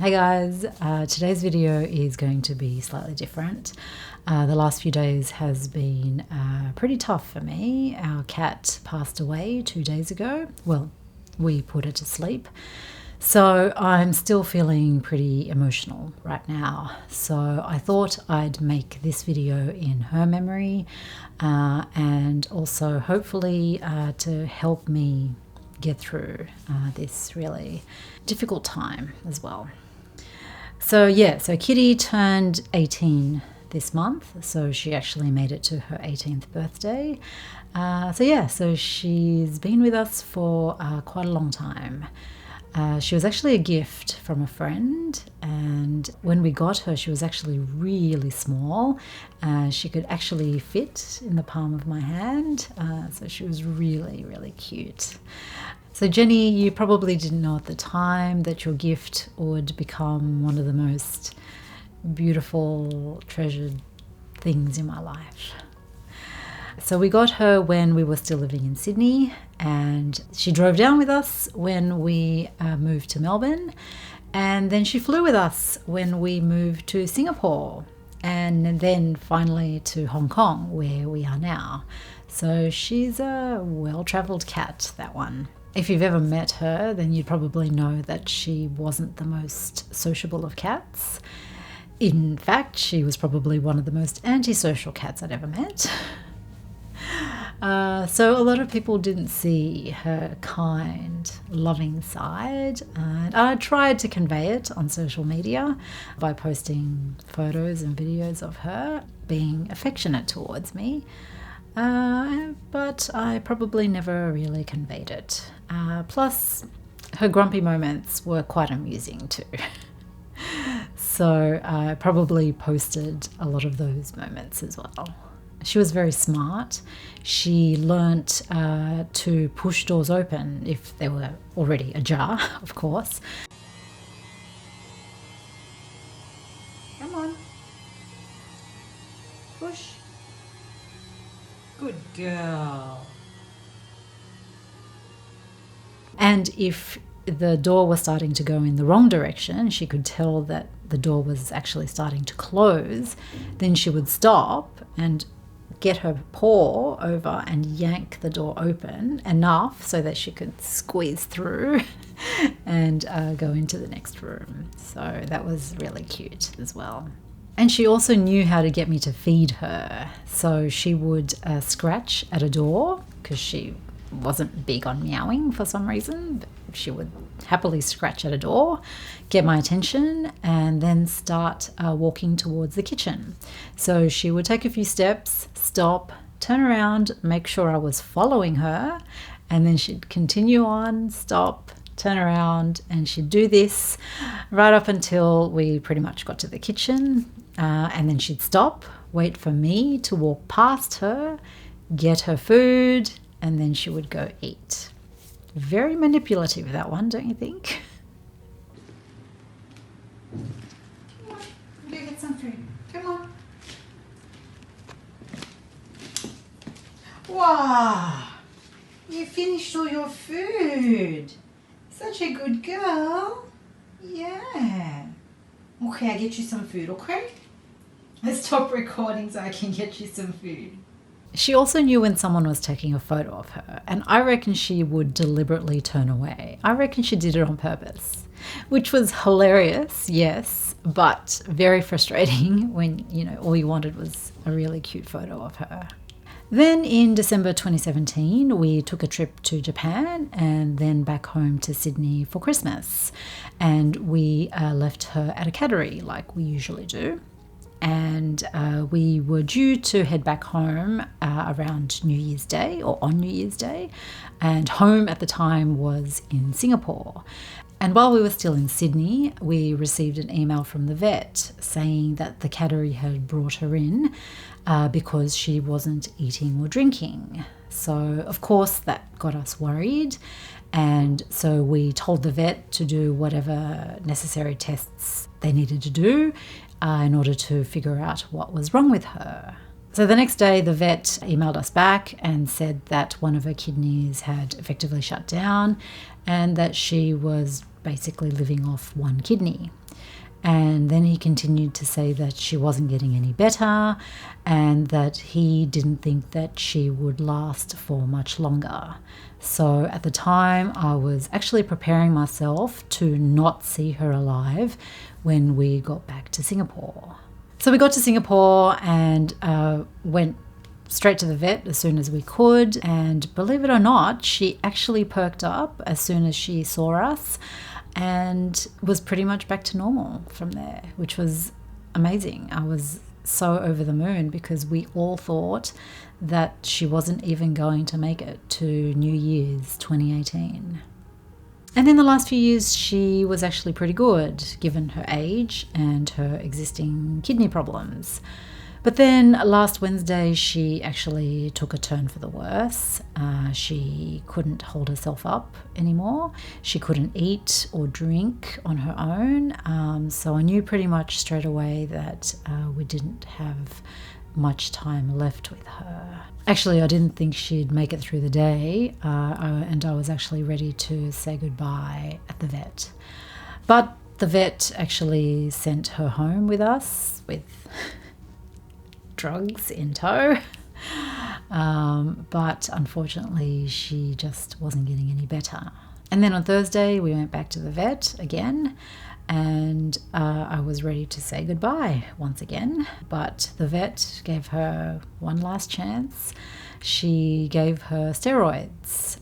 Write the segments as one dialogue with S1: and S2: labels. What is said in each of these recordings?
S1: Hey guys, today's video is going to be slightly different. The last few days has been pretty tough for me. Our cat passed away 2 days ago. Well, we put her to sleep. So I'm still feeling pretty emotional right now. So I thought I'd make this video in her memory and also hopefully to help me get through this really difficult time as well. So Kitty turned 18 this month, so she actually made it to her 18th birthday. So she's been with us for quite a long time. She was actually a gift from a friend, and when we got her, she was actually really small. She could actually fit in the palm of my hand, so she was really, really cute. So Jenny, you probably didn't know at the time that your gift would become one of the most beautiful, treasured things in my life. So we got her when we were still living in Sydney, and she drove down with us when we moved to Melbourne, and then she flew with us when we moved to Singapore, and then finally to Hong Kong, where we are now. So she's a well-travelled cat, that one. If you've ever met her, then you'd probably know that she wasn't the most sociable of cats. In fact, she was probably one of the most antisocial cats I'd ever met. So a lot of people didn't see her kind, loving side, and I tried to convey it on social media by posting photos and videos of her being affectionate towards me. But I probably never really conveyed it. Plus, her grumpy moments were quite amusing too. So I probably posted a lot of those moments as well. She was very smart. She learnt to push doors open if they were already ajar, of course. Come on. Push. Good girl. And if the door was starting to go in the wrong direction, she could tell that the door was actually starting to close, then she would stop and get her paw over and yank the door open enough so that she could squeeze through and go into the next room. So that was really cute as well. And she also knew how to get me to feed her. So she would scratch at a door because she wasn't big on meowing for some reason. But she would happily scratch at a door, get my attention, and then start walking towards the kitchen. So she would take a few steps, stop, turn around, make sure I was following her, and then she'd continue on, stop, turn around, and she'd do this right up until we pretty much got to the kitchen. And then she'd stop, wait for me to walk past her, get her food, and then she would go eat. Very manipulative, that one, don't you think? Come on, go get some food. Come on. Wow, you finished all your food. Such a good girl. Yeah. Okay, I'll get you some food, okay? Let's stop recording so I can get you some food. She also knew when someone was taking a photo of her, and I reckon she would deliberately turn away. I reckon she did it on purpose, which was hilarious, yes, but very frustrating when, all you wanted was a really cute photo of her. Then in December 2017, we took a trip to Japan and then back home to Sydney for Christmas. And we left her at a cattery like we usually do. And we were due to head back home around New Year's Day or on New Year's Day. And home at the time was in Singapore. And while we were still in Sydney, we received an email from the vet saying that the cattery had brought her in because she wasn't eating or drinking. So, of course, that got us worried. And so we told the vet to do whatever necessary tests they needed to do in order to figure out what was wrong with her. So the next day, the vet emailed us back and said that one of her kidneys had effectively shut down and that she was basically living off one kidney. And then he continued to say that she wasn't getting any better and that he didn't think that she would last for much longer. So at the time, I was actually preparing myself to not see her alive when we got back to Singapore. So we got to Singapore and went straight to the vet as soon as we could. And believe it or not, she actually perked up as soon as she saw us and was pretty much back to normal from there, which was amazing. I was so over the moon because we all thought that she wasn't even going to make it to New Year's 2018. And in the last few years, she was actually pretty good given her age and her existing kidney problems. But then last Wednesday, she actually took a turn for the worse. She couldn't hold herself up anymore. She couldn't eat or drink on her own. So I knew pretty much straight away that we didn't have much time left with her. Actually, I didn't think she'd make it through the day, and I was actually ready to say goodbye at the vet. But the vet actually sent her home with us with drugs in tow. But unfortunately, she just wasn't getting any better. And then on Thursday, we went back to the vet again, and I was ready to say goodbye once again. But the vet gave her one last chance. She gave her steroids.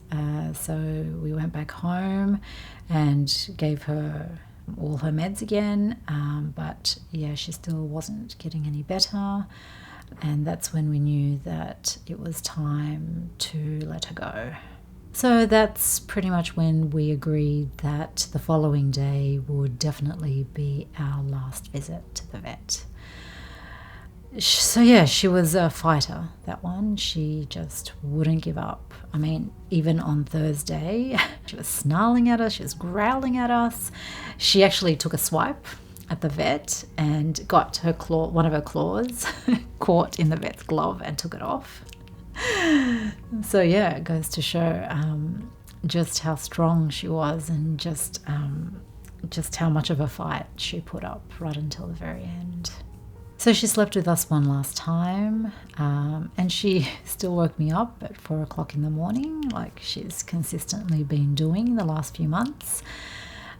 S1: So we went back home and gave her all her meds again. But yeah, she still wasn't getting any better. And that's when we knew that it was time to let her go. So that's pretty much when we agreed that the following day would definitely be our last visit to the vet. So yeah, she was a fighter, that one. She just wouldn't give up. I mean, even on Thursday, she was snarling at us, she was growling at us. She actually took a swipe at the vet and got her claw, one of her claws caught in the vet's glove and took it off. So yeah, it goes to show just how strong she was and just how much of a fight she put up right until the very end. So she slept with us one last time, and she still woke me up at 4 o'clock in the morning, like she's consistently been doing the last few months.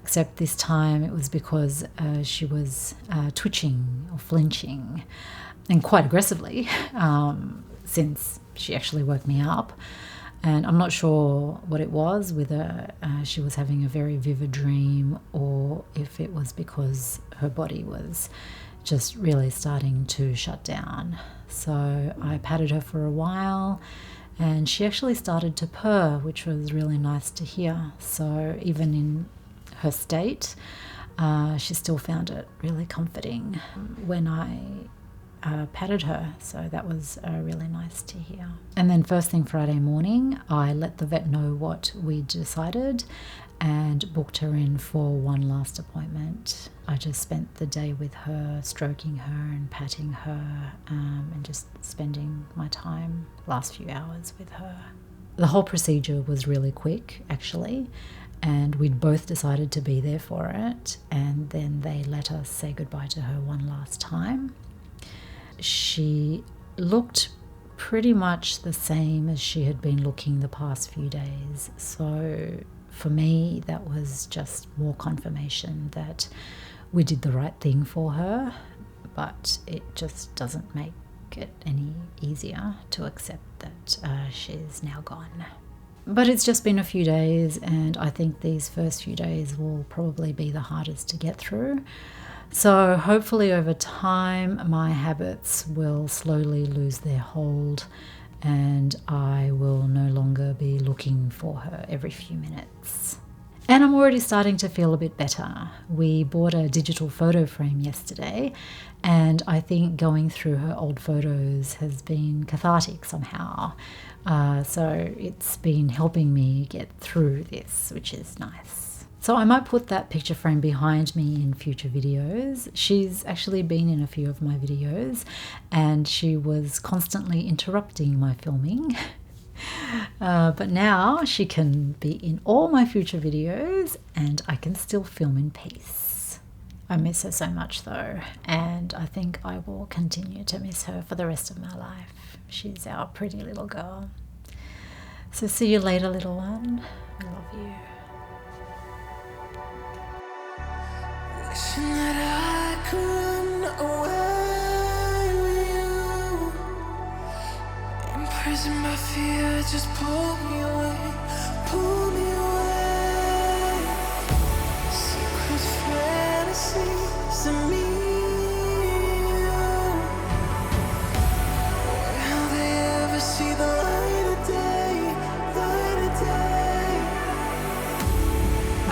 S1: Except this time it was because she was twitching or flinching, and quite aggressively, since she actually woke me up. And I'm not sure what it was, whether she was having a very vivid dream or if it was because her body was just really starting to shut down. So I patted her for a while and she actually started to purr, which was really nice to hear. So even in her state, she still found it really comforting when I patted her, so that was really nice to hear. And then first thing Friday morning, I let the vet know what we decided and booked her in for one last appointment. I just spent the day with her, stroking her and patting her, and just spending my time last few hours with her. The whole procedure was really quick, actually, and we'd both decided to be there for it, and then they let us say goodbye to her one last time. She looked pretty much the same as she had been looking the past few days. So for me, that was just more confirmation that we did the right thing for her, but it just doesn't make it any easier to accept that she's now gone. But it's just been a few days, and I think these first few days will probably be the hardest to get through. So hopefully over time my habits will slowly lose their hold and I will no longer be looking for her every few minutes. And I'm already starting to feel a bit better. We bought a digital photo frame yesterday, and I think going through her old photos has been cathartic somehow. So it's been helping me get through this, which is nice. So I might put that picture frame behind me in future videos. She's actually been in a few of my videos and she was constantly interrupting my filming. But now she can be in all my future videos and I can still film in peace. I miss her so much though, and I think I will continue to miss her for the rest of my life. She's our pretty little girl. So see you later, little one. I love you.
S2: Wishing that I could run away with you. Imprisoned by fear, just pull me away, pull me away. Secret fantasies of me. Will they ever see the light of day, light of day? I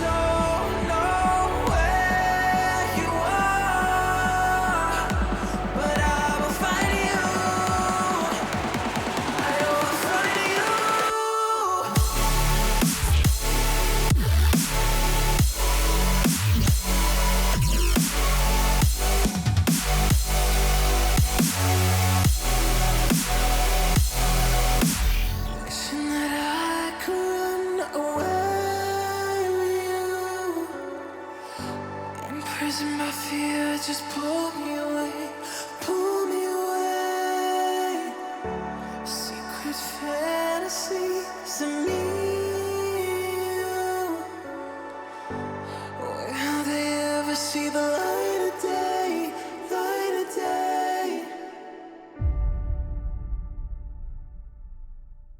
S2: don't know where you are, but I will find you. I will find you. Wishing that I could run away with you. Imprisoned by fear, just pull me away, pull me away. Secret fantasies of me. Will they ever see the light?